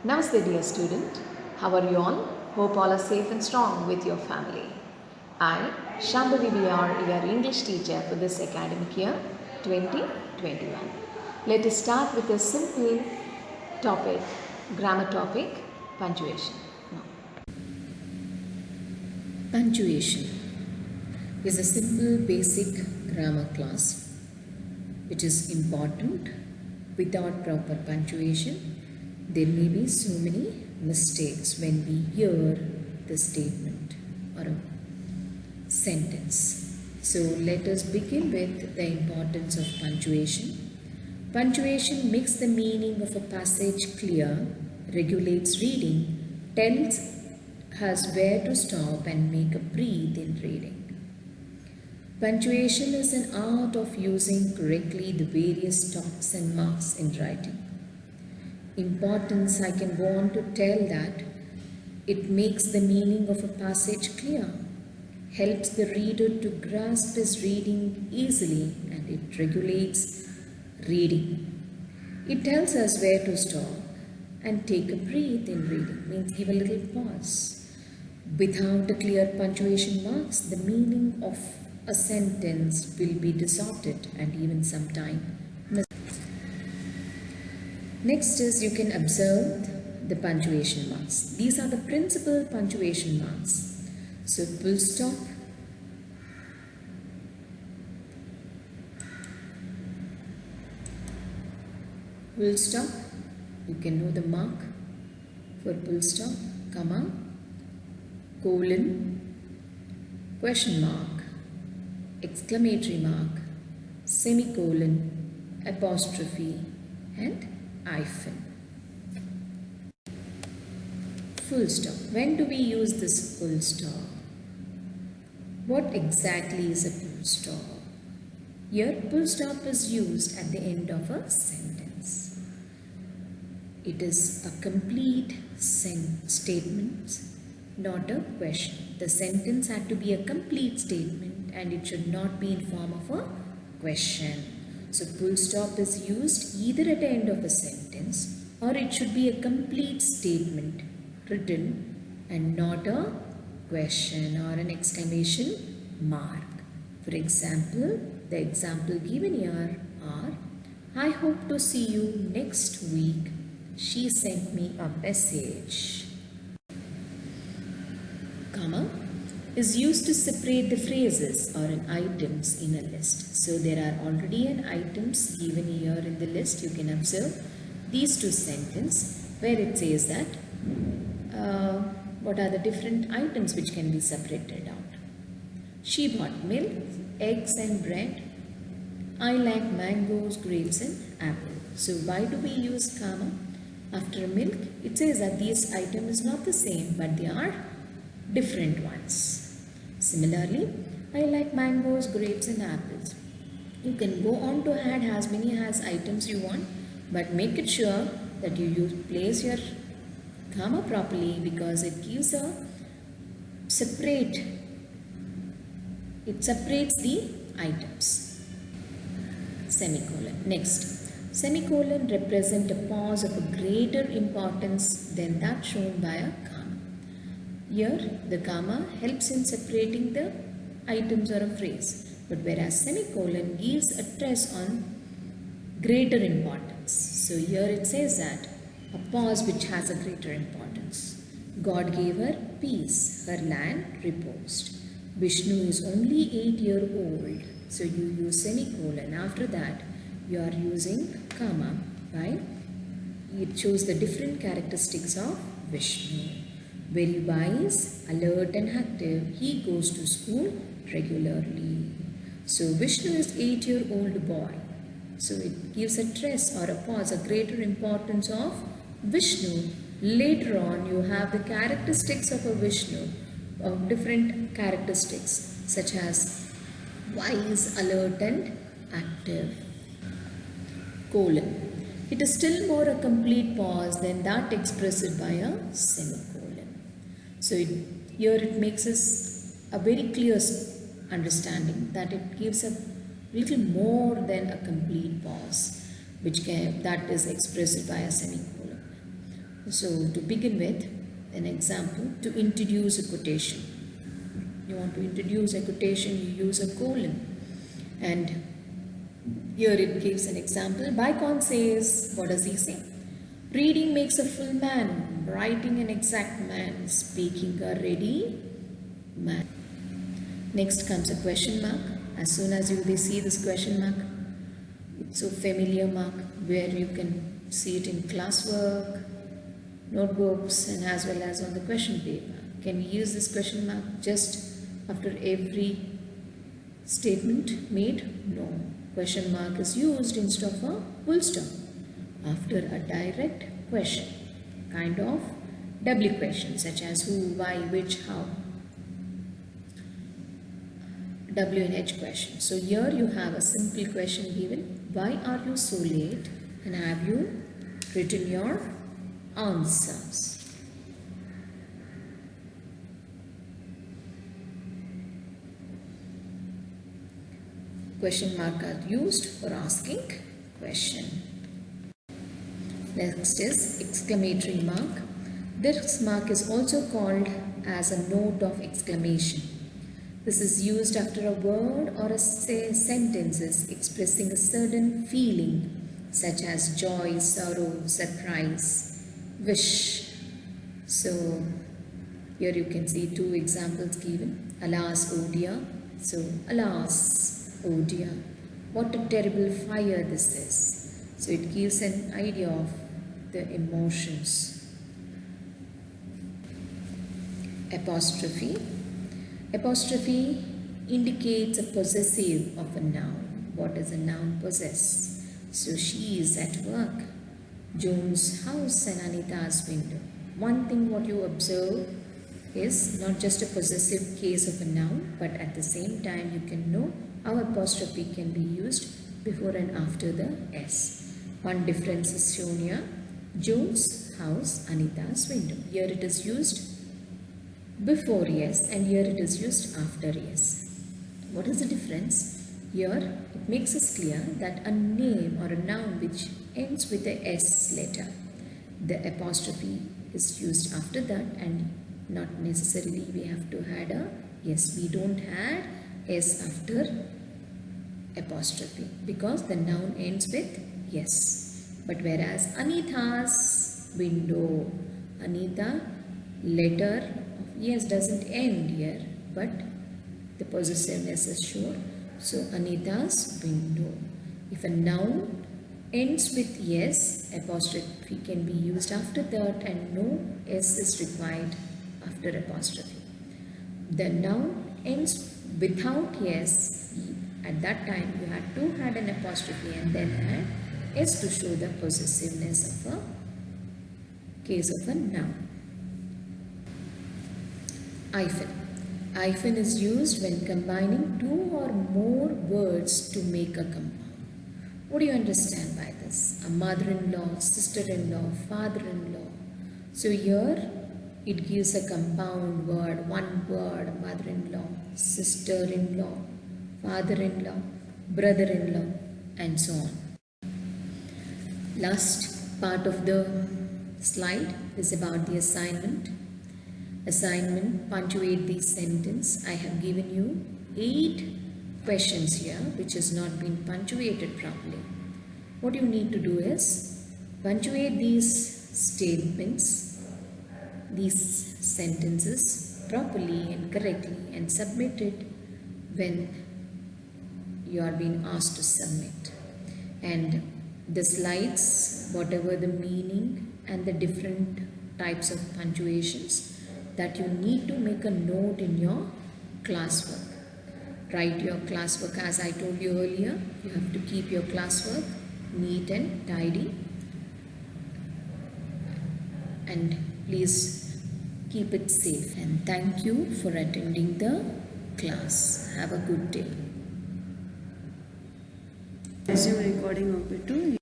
Namaste dear student, how are you all? Hope all are safe and strong with your family. I, Shambhavi BR, your English teacher for this academic year 2021. Let us start with a simple topic, grammar topic, punctuation. Now, Punctuation is a simple basic grammar class which is important. Without proper punctuation, there may be so many mistakes when we hear the statement or a sentence. So let us begin with the importance of punctuation. Punctuation makes the meaning of a passage clear, regulates reading, tells us where to stop and make a breathe in reading. Punctuation is an art of using correctly the various stops and marks in writing. Importance, I can go on to tell that it makes the meaning of a passage clear, helps the reader to grasp his reading easily, and it regulates reading. It tells us where to stop and take a breath in reading, means give a little pause. Without the clear punctuation marks, the meaning of a sentence will be distorted and even sometimes missed. Next is you can observe the punctuation marks. These are the principal punctuation marks. So full stop, full stop, you can know the mark for full stop, comma, colon, question mark, exclamatory mark, semicolon, apostrophe and hyphen. Full stop. When do we use this full stop? What exactly is a full stop? Here, full stop is used at the end of a sentence. It is a complete statement, not a question. The sentence had to be a complete statement and it should not be in form of a question. So full stop is used either at the end of a sentence or it should be a complete statement written and not a question or an exclamation mark. For example, the example given here are, I hope to see you next week. She sent me a message. Comma is used to separate the phrases or an items in a list. So there are already an items given here in the list. You can observe these two sentences where it says that what are the different items which can be separated out. She bought milk, eggs and bread. I like mangoes, grapes and apple. So why do we use comma after milk? It says that these items is not the same but they are different ones. Similarly, I like mangoes, grapes and apples. You can go on to add as many as items you want, but make it sure that you place your comma properly because it gives a separates the items. Semicolon. Next, semicolon represent a pause of a greater importance than that shown by a comma. Here, the comma helps in separating the items or a phrase, but whereas semicolon gives a stress on greater importance. So here it says that a pause which has a greater importance. God gave her peace, her land reposed. Vishnu is only 8 years old, so you use semicolon. After that, you are using comma. Why? It shows the different characteristics of Vishnu. Very wise, alert and active, he goes to school regularly. So Vishnu is 8-year-old boy. So it gives a stress or a pause, a greater importance of Vishnu. Later on you have the characteristics of a Vishnu, of different characteristics such as wise, alert and active. Colon. It is still more a complete pause than that expressed by a semicolon. So here it makes us a very clear understanding that it gives a little more than a complete pause that is expressed by a semicolon. So to begin with, an example, to introduce a quotation. You want to introduce a quotation, you use a colon. And here it gives an example. Bacon says, what does he say? Reading makes a full man, writing an exact man, speaking a ready man. Next comes a question mark. As soon as they see this question mark, it's so familiar mark where you can see it in classwork, notebooks, and as well as on the question paper. Can we use this question mark just after every statement made? No. Question mark is used instead of a full stop after a direct question, kind of W question, such as who, why, which, how. W and H question. So here you have a simple question given. Why are you so late? And have you written your answers? Question mark are used for asking question. Next is exclamatory mark. This mark is also called as a note of exclamation. This is used after a word or a sentences expressing a certain feeling such as joy, sorrow, surprise, wish. So here you can see two examples given. Alas, oh dear. So alas, oh dear, what a terrible fire this is. So it gives an idea of the emotions. Apostrophe. Apostrophe indicates a possessive of a noun. What does a noun possess? So she is at work. Joan's house and Anita's window. One thing what you observe is not just a possessive case of a noun, but at the same time you can know how apostrophe can be used before and after the S. One difference is shown here. Joan's house, Anita's window. Here it is used before yes and here it is used after yes. What is the difference? Here it makes us clear that a name or a noun which ends with a S letter, the apostrophe is used after that and not necessarily we have to add a yes. We don't add S after apostrophe because the noun ends with yes. But whereas Anita's window, Anita letter of yes doesn't end here, but the possessiveness is sure. So Anita's window. If a noun ends with yes, apostrophe can be used after that and no S is required after apostrophe. The noun ends without yes, at that time you had to add an apostrophe and then add S to show the possessiveness of a case of a noun. Hyphen. Hyphen is used when combining two or more words to make a compound. What do you understand by this? A mother-in-law, sister-in-law, father-in-law. So here it gives a compound word, one word, mother-in-law, sister-in-law, father-in-law, brother-in-law, and so on. Last part of the slide is about the assignment. Assignment, punctuate the sentence. I have given you 8 questions here which has not been punctuated properly. What you need to do is punctuate these statements, these sentences properly and correctly and submit it when you are being asked to submit. And the slides, whatever the meaning and the different types of punctuations, that you need to make a note in your classwork. Write your classwork as I told you earlier. You have to keep your classwork neat and tidy. And please keep it safe. And thank you for attending the class. Have a good day. Resume recording of it too.